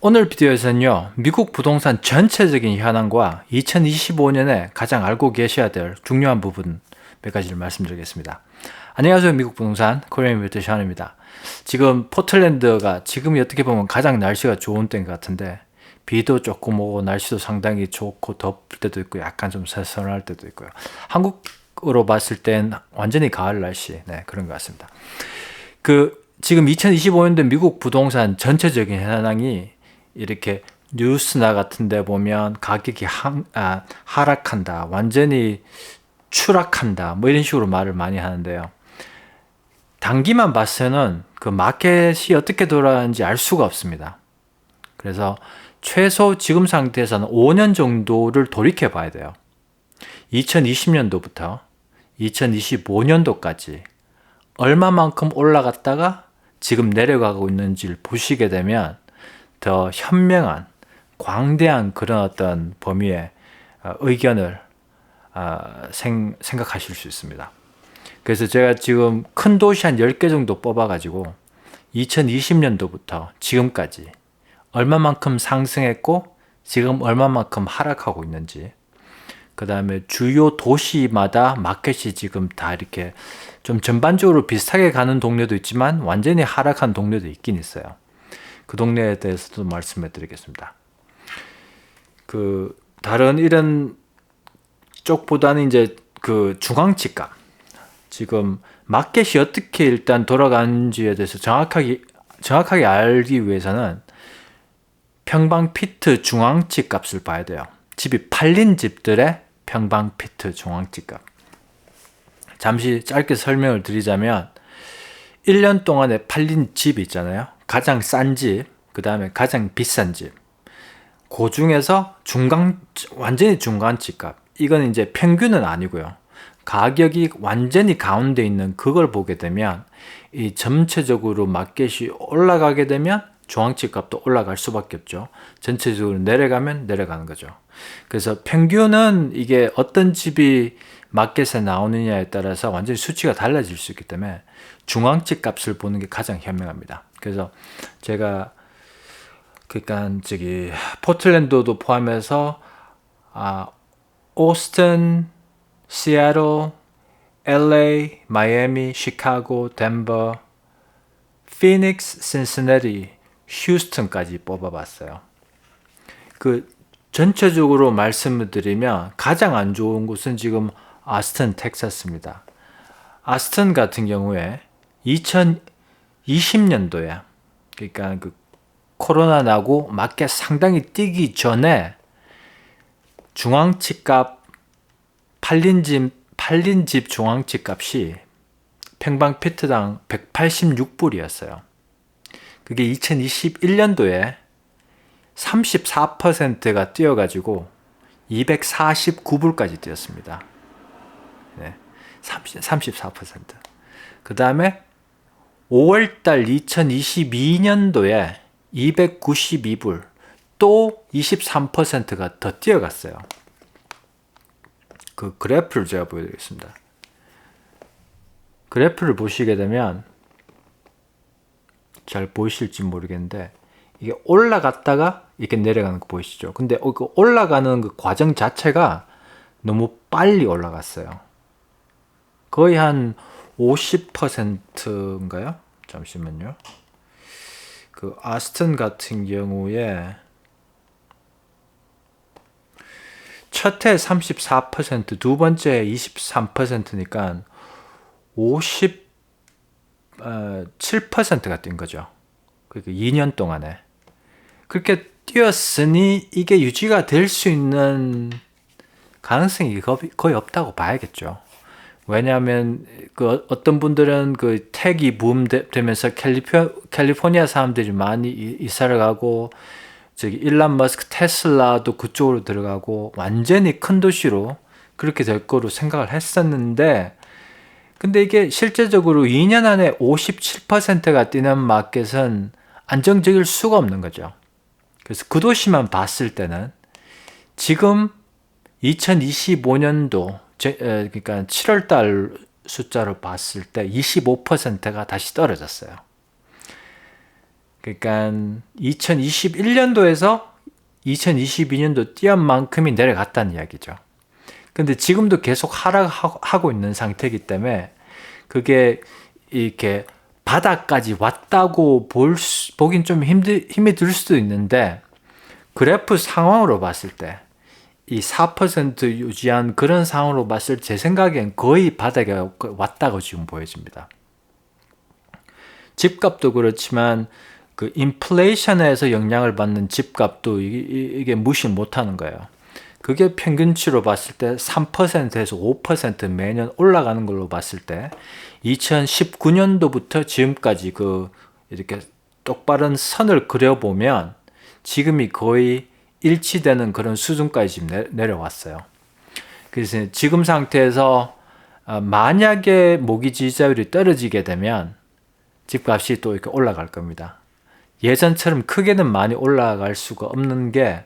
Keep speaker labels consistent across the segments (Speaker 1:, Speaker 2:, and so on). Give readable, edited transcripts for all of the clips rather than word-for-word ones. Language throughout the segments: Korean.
Speaker 1: 오늘 비디오에서는요, 미국 부동산 전체적인 현황과 2025년에 가장 알고 계셔야 될 중요한 부분 몇 가지를 말씀드리겠습니다. 안녕하세요. 미국 부동산 코리안 리얼터 션입니다. 지금 포틀랜드가 지금이 어떻게 보면 가장 날씨가 좋은 때인 것 같은데, 비도 조금 오고 날씨도 상당히 좋고 덥을 때도 있고 약간 좀 선선할 때도 있고요. 한국으로 봤을 땐 완전히 가을 날씨, 그런 것 같습니다. 지금 2025년도 미국 부동산 전체적인 현황이 이렇게 뉴스나 같은 데 보면 가격이 하락한다, 완전히 추락한다, 뭐 이런 식으로 말을 많이 하는데요. 단기만 봐서는 그 마켓이 어떻게 돌아가는지 알 수가 없습니다. 그래서 최소 지금 상태에서는 5년 정도를 돌이켜 봐야 돼요. 2020년도부터 2025년도까지 얼마만큼 올라갔다가 지금 내려가고 있는지를 보시게 되면 더 현명한, 광대한 그런 어떤 범위의 의견을 생각하실 수 있습니다. 그래서 제가 지금 큰 도시 한 10개 정도 뽑아가지고 2020년도부터 지금까지 얼마만큼 상승했고 지금 얼마만큼 하락하고 있는지, 그 다음에 주요 도시마다 마켓이 지금 다 이렇게 좀 전반적으로 비슷하게 가는 동네도 있지만 완전히 하락한 동네도 있긴 있어요. 그 동네에 대해서도 말씀해 드리겠습니다. 다른 이런 쪽보다는 이제 중앙지가, 지금 마켓이 어떻게 일단 돌아가는지에 대해서 정확하게 알기 위해서는 평방 피트 중앙지 값을 봐야 돼요. 집이 팔린 집들의 평방 피트 중앙지 값. 잠시 짧게 설명을 드리자면 1년 동안에 팔린 집 있잖아요. 가장 싼 집, 그 다음에 가장 비싼 집. 그 중에서 완전히 중간지 값. 이건 이제 평균은 아니고요. 가격이 완전히 가운데 있는 그걸 보게 되면 이 전체적으로 마켓이 올라가게 되면 중앙지 값도 올라갈 수밖에 없죠. 전체적으로 내려가면 내려가는 거죠. 그래서 평균은 이게 어떤 집이 마켓에 나오느냐에 따라서 완전히 수치가 달라질 수 있기 때문에 중앙지 값을 보는 게 가장 현명합니다. 그래서 제가 포틀랜드도 포함해서 오스틴, 시애틀, LA, 마이애미, 시카고, 덴버, 피닉스, 신시내티, 휴스턴까지 뽑아봤어요. 전체적으로 말씀을 드리면 가장 안 좋은 곳은 지금 아스틴, 텍사스입니다. 아스틴 같은 경우에 2020년도에, 그러니까 코로나 나고 마켓 상당히 뛰기 전에 중앙지 값, 팔린 집 중앙지 값이 평방 피트당 186불이었어요. 그게 2021년도에 34%가 뛰어가지고 249불까지 뛰었습니다. 34%. 그 다음에 5월달 2022년도에 292불, 또 23%가 더 뛰어갔어요. 그 그래프를 제가 보여드리겠습니다. 그래프를 보시게 되면 잘 보이실지 모르겠는데 이게 올라갔다가 이렇게 내려가는 거 보이시죠? 근데 올라가는 그 과정 자체가 너무 빨리 올라갔어요. 거의 한 50%인가요? 잠시만요. 아스틴 같은 경우에 첫 해 34%, 두 번째 23%니까 57%가 뛴 거죠. 그러니까 2년 동안에. 그렇게 뛰었으니 이게 유지가 될 수 있는 가능성이 거의 없다고 봐야겠죠. 왜냐하면 어떤 분들은 택이 붐되면서 캘리포니아 사람들이 많이 이사를 가고, 일론 머스크 테슬라도 그쪽으로 들어가고 완전히 큰 도시로 그렇게 될 거로 생각을 했었는데, 근데 이게 실제적으로 2년 안에 57%가 뛰는 마켓은 안정적일 수가 없는 거죠. 그래서 그 도시만 봤을 때는 지금 2025년도 그러니까 7월달 숫자로 봤을 때 25%가 다시 떨어졌어요. 그러니까 2021년도에서 2022년도 뛰은 만큼이 내려갔다는 이야기죠. 근데 지금도 계속 하락하고 있는 상태이기 때문에 그게 이렇게 바닥까지 왔다고 보긴 좀 힘이 들 수도 있는데, 그래프 상황으로 봤을 때 이 4% 유지한 그런 상황으로 봤을 때 제 생각엔 거의 바닥에 왔다고 지금 보여집니다. 집값도 그렇지만 그 인플레이션에서 영향을 받는 집값도 이게 무시 못하는 거예요. 그게 평균치로 봤을 때 3%에서 5% 매년 올라가는 걸로 봤을 때 2019년도부터 지금까지 그 이렇게 똑바른 선을 그려보면 지금이 거의 일치되는 그런 수준까지 지금 내려왔어요. 그래서 지금 상태에서 만약에 모기 지지율이 떨어지게 되면 집값이 또 이렇게 올라갈 겁니다. 예전처럼 크게는 많이 올라갈 수가 없는 게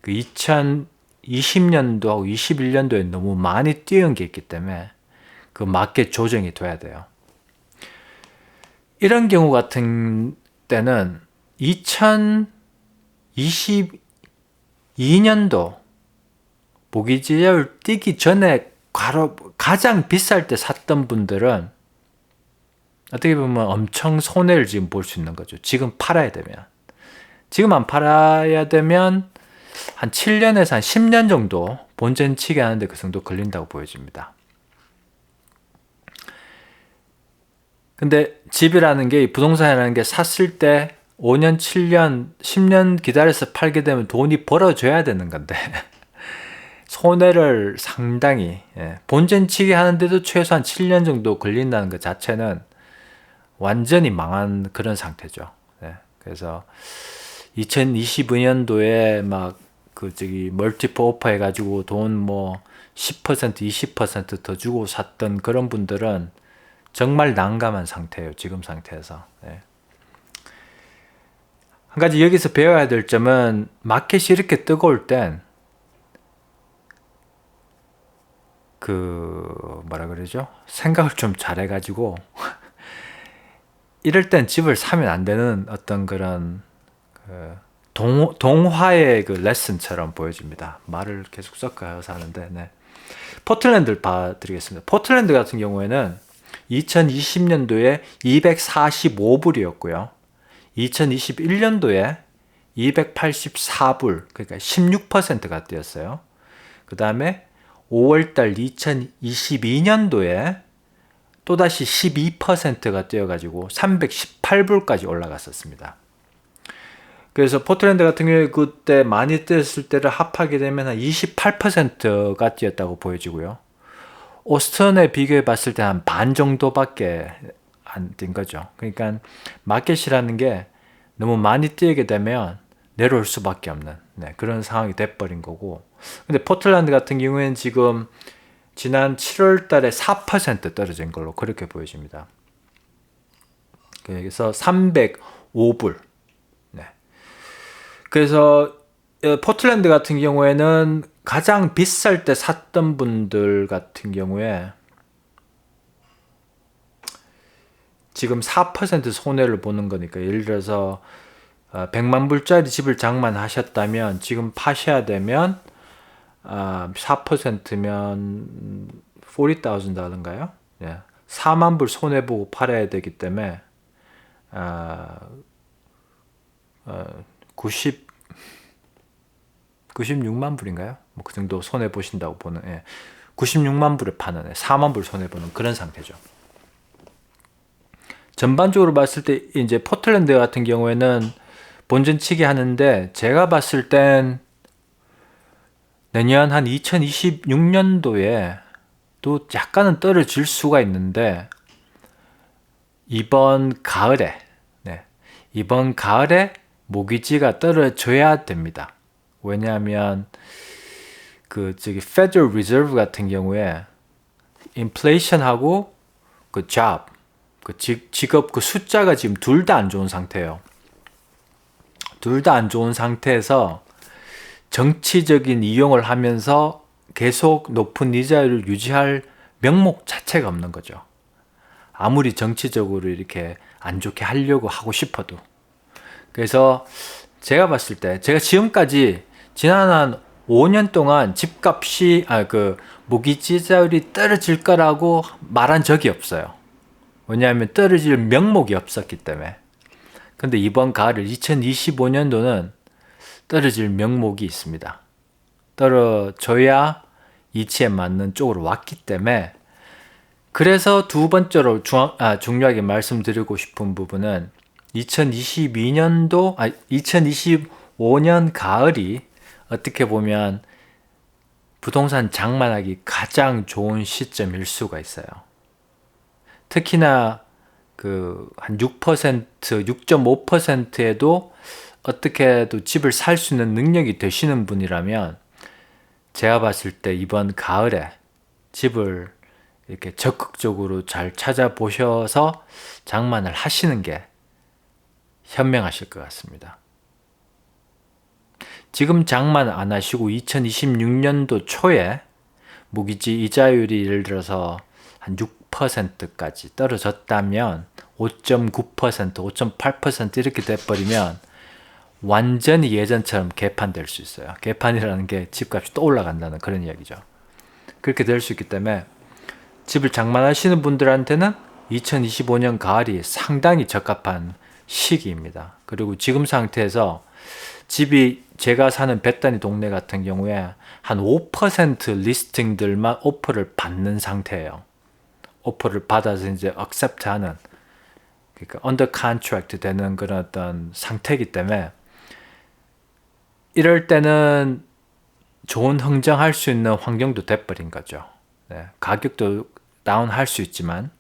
Speaker 1: 그 2020년도하고 21년도에 너무 많이 뛰어온 게 있기 때문에 그 맞게 조정이 돼야 돼요. 이런 경우 같은 때는 2022년도 모기지율 뛰기 전에 가장 비쌀 때 샀던 분들은 어떻게 보면 엄청 손해를 지금 볼 수 있는 거죠. 지금 팔아야 되면. 지금 안 팔아야 되면 한 7년에서 한 10년 정도 본전치기 하는데 그 정도 걸린다고 보여집니다. 근데 집이라는 게, 부동산이라는 게 샀을 때 5년, 7년, 10년 기다려서 팔게 되면 돈이 벌어져야 되는 건데 손해를 상당히, 본전치기 하는데도 최소한 7년 정도 걸린다는 것 자체는 완전히 망한 그런 상태죠. 그래서 2022년도에 막 멀티플 오퍼 해가지고 돈 뭐 10%, 20% 더 주고 샀던 그런 분들은 정말 난감한 상태예요. 지금 상태에서. 한 가지 여기서 배워야 될 점은, 마켓이 이렇게 뜨거울 땐 생각을 좀 잘해가지고 이럴 땐 집을 사면 안 되는 어떤 그런 동화의 그 레슨처럼 보여집니다. 말을 계속 섞어서 하는데, 포틀랜드를 봐드리겠습니다. 포틀랜드 같은 경우에는 2020년도에 245불이었고요. 2021년도에 284불, 그러니까 16%가 뛰었어요. 그 다음에 5월달 2022년도에 또다시 12%가 뛰어가지고 318불까지 올라갔었습니다. 그래서 포틀랜드 같은 경우에 그때 많이 뛰었을 때를 합하게 되면 한 28%가 뛰었다고 보여지고요. 오스턴에 비교해 봤을 때 한 반 정도밖에 안 뛴 거죠. 그러니까 마켓이라는 게 너무 많이 뛰게 되면 내려올 수밖에 없는 그런 상황이 돼버린 거고, 근데 포틀랜드 같은 경우에는 지금 지난 7월 달에 4% 떨어진 걸로 그렇게 보여집니다. 그래서 305불. 그래서 포틀랜드 같은 경우에는 가장 비쌀 때 샀던 분들 같은 경우에 지금 4% 손해를 보는 거니까, 예를 들어서 100만 불짜리 집을 장만하셨다면 지금 파셔야 되면 4%면 $40,000인가요? 4만 불 손해보고 팔아야 되기 때문에 96만 불인가요? 뭐 그 정도 손해 보신다고 보는, 96만 불에 파는, 4만 불 손해 보는 그런 상태죠. 전반적으로 봤을 때 이제 포틀랜드 같은 경우에는 본전치기 하는데, 제가 봤을 땐 내년 한 2026년도에 또 약간은 떨어질 수가 있는데, 이번 가을에 모기지가 떨어져야 됩니다. 왜냐하면 Federal Reserve 같은 경우에 인플레이션하고 직업 숫자가 지금 둘 다 안 좋은 상태예요. 둘 다 안 좋은 상태에서 정치적인 이용을 하면서 계속 높은 이자율을 유지할 명목 자체가 없는 거죠. 아무리 정치적으로 이렇게 안 좋게 하려고 하고 싶어도. 그래서 제가 봤을 때 제가 지금까지 지난 한 5년 동안 집값이 모기지자율이 떨어질 거라고 말한 적이 없어요. 왜냐하면 떨어질 명목이 없었기 때문에. 근데 이번 가을 2025년도는 떨어질 명목이 있습니다. 떨어져야 이치에 맞는 쪽으로 왔기 때문에, 그래서 두 번째로 중요하게 말씀드리고 싶은 부분은 2025년 가을이 어떻게 보면 부동산 장만하기 가장 좋은 시점일 수가 있어요. 특히나 한 6%, 6.5%에도 어떻게도 집을 살 수 있는 능력이 되시는 분이라면 제가 봤을 때 이번 가을에 집을 이렇게 적극적으로 잘 찾아보셔서 장만을 하시는 게 현명하실 것 같습니다. 지금 장만 안 하시고 2026년도 초에 모기지 이자율이 예를 들어서 한 6%까지 떨어졌다면 5.9%, 5.8% 이렇게 돼버리면 완전히 예전처럼 개판될 수 있어요. 개판이라는 게 집값이 또 올라간다는 그런 이야기죠. 그렇게 될 수 있기 때문에 집을 장만하시는 분들한테는 2025년 가을이 상당히 적합한 시기입니다. 그리고 지금 상태에서 집이 제가 사는 배단위 동네 같은 경우에 한 5% 리스팅들만 오퍼를 받는 상태예요. 오퍼를 받아서 이제 accept 하는, 그러니까 under contract 되는 그런 어떤 상태이기 때문에 이럴 때는 좋은 흥정할 수 있는 환경도 돼버린 거죠. 네, 가격도 다운할 수 있지만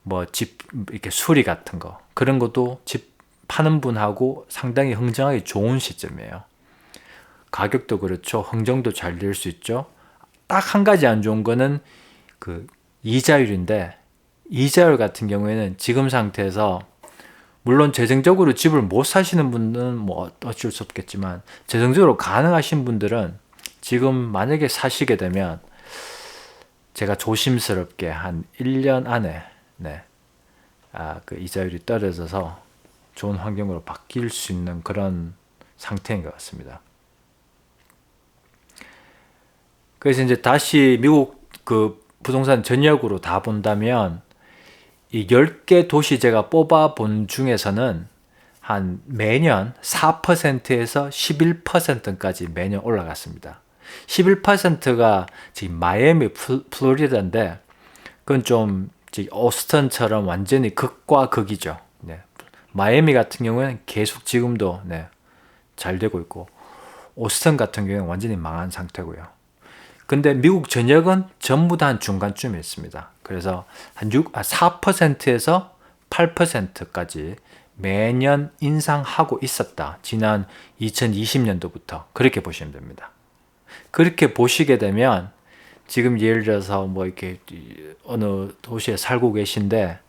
Speaker 1: 뭐 집 이렇게 수리 같은 거 그런 것도 집 파는 분하고 상당히 흥정하기 좋은 시점이에요. 가격도 그렇죠. 흥정도 잘 될 수 있죠. 딱 한 가지 안 좋은 거는 이자율인데, 이자율 같은 경우에는 지금 상태에서 물론 재정적으로 집을 못 사시는 분은 뭐 어쩔 수 없겠지만 재정적으로 가능하신 분들은 지금 만약에 사시게 되면 제가 조심스럽게 한 1년 안에 이자율이 떨어져서 좋은 환경으로 바뀔 수 있는 그런 상태인 것 같습니다. 그래서 이제 다시 미국 부동산 전역으로 다 본다면 이 10개 도시 제가 뽑아본 중에서는 한 매년 4%에서 11%까지 매년 올라갔습니다. 11%가 지금 마이애미, 플로리다인데 그건 좀 오스턴처럼 완전히 극과 극이죠. 네. 마이애미 같은 경우에는 계속 지금도 잘 되고 있고, 오스턴 같은 경우는 완전히 망한 상태고요. 근데 미국 전역은 전부 다 한 중간쯤에 있습니다. 그래서 한 4%에서 8%까지 매년 인상하고 있었다. 지난 2020년도부터 그렇게 보시면 됩니다. 그렇게 보시게 되면 지금 예를 들어서 뭐 이렇게 어느 도시에 살고 계신데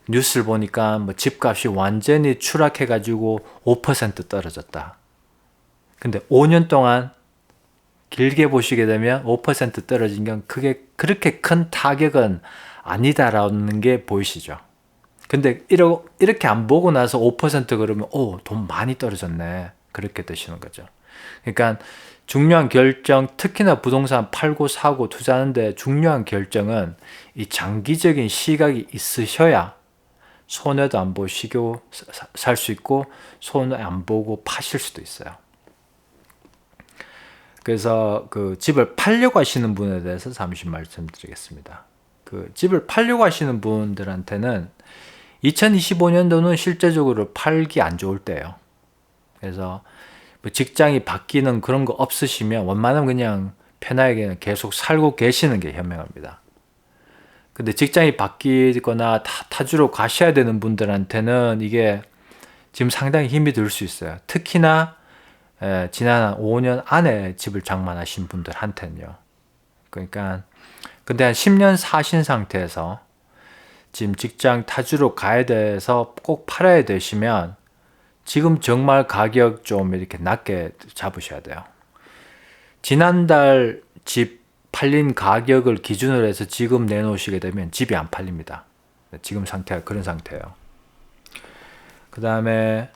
Speaker 1: 뉴스를 보니까 뭐 집값이 완전히 추락해가지고 5% 떨어졌다. 근데 5년 동안 길게 보시게 되면 5% 떨어진 건 그게 그렇게 큰 타격은 아니다라는 게 보이시죠. 근데 이렇게 안 보고 나서 5% 그러면 돈 많이 떨어졌네. 그렇게 되시는 거죠. 그러니까 중요한 결정, 특히나 부동산 팔고 사고 투자하는데 중요한 결정은 이 장기적인 시각이 있으셔야 손해도 안 보시고 살 수 있고 손해 안 보고 파실 수도 있어요. 그래서 집을 팔려고 하시는 분에 대해서 잠시 말씀드리겠습니다. 집을 팔려고 하시는 분들한테는 2025년도는 실제적으로 팔기 안 좋을 때예요. 그래서 뭐 직장이 바뀌는 그런 거 없으시면 웬만하면 그냥 편하게 계속 살고 계시는 게 현명합니다. 근데 직장이 바뀌거나 타주로 가셔야 되는 분들한테는 이게 지금 상당히 힘이 들 수 있어요. 특히나 지난 5년 안에 집을 장만하신 분들한테는요. 그러니까 근데 한 10년 사신 상태에서 지금 직장 타주로 가야 돼서 꼭 팔아야 되시면 지금 정말 가격 좀 이렇게 낮게 잡으셔야 돼요. 지난달 집 팔린 가격을 기준으로 해서 지금 내놓으시게 되면 집이 안 팔립니다. 지금 상태가 그런 상태예요. 그 다음에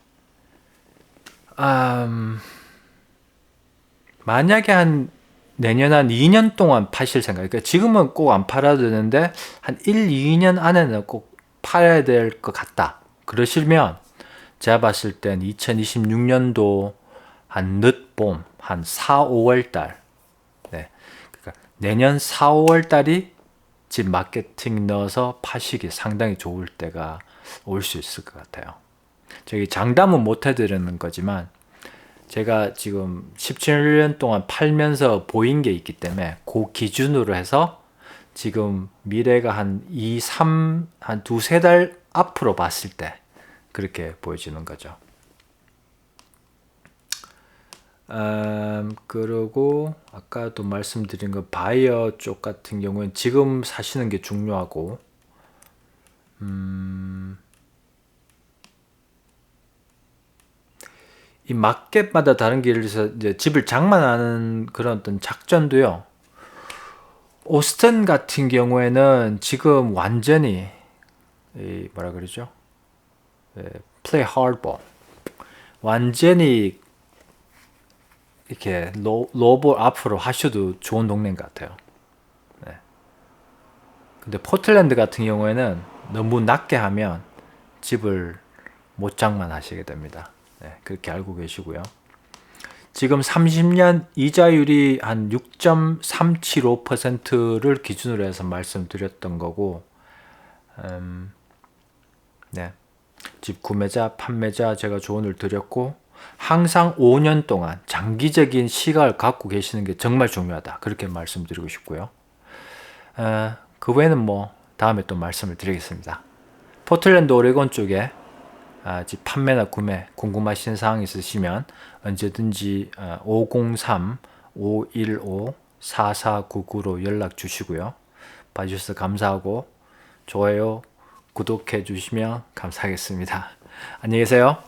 Speaker 1: 만약에 내년 한 2년 동안 파실 생각, 그러니까 지금은 꼭 안 팔아도 되는데, 한 1, 2년 안에는 꼭 팔아야 될 것 같다. 그러시면, 제가 봤을 땐 2026년도 한 늦봄, 한 4, 5월 달, 네. 그러니까 내년 4, 5월 달이 집 마케팅 넣어서 파시기 상당히 좋을 때가 올 수 있을 것 같아요. 저기 장담은 못 해드리는 거지만, 제가 지금 17년 동안 팔면서 보인 게 있기 때문에 그 기준으로 해서 지금 미래가 한 2, 3, 한 두세 달 앞으로 봤을 때 그렇게 보여지는 거죠. 그리고 아까도 말씀드린 거 바이어 쪽 같은 경우는 지금 사시는 게 중요하고, 이 마켓마다 다른 길에서 이제 집을 장만하는 그런 어떤 작전도요. 오스튼 같은 경우에는 지금 완전히 뭐라 그러죠? 플레이 하드볼. 완전히 이렇게 로볼 앞으로 하셔도 좋은 동네인 것 같아요. 네. 근데 포틀랜드 같은 경우에는 너무 낮게 하면 집을 못 장만하시게 됩니다. 네, 그렇게 알고 계시고요. 지금 30년 이자율이 한 6.375%를 기준으로 해서 말씀드렸던 거고, 네. 집 구매자, 판매자 제가 조언을 드렸고, 항상 5년 동안 장기적인 시각을 갖고 계시는 게 정말 중요하다. 그렇게 말씀드리고 싶고요. 그 외에는 뭐 다음에 또 말씀을 드리겠습니다. 포틀랜드 오레곤 쪽에 집 판매나 구매 궁금하신 사항 있으시면 언제든지 503-515-4499로 연락 주시고요. 봐주셔서 감사하고 좋아요, 구독해 주시면 감사하겠습니다. 안녕히 계세요.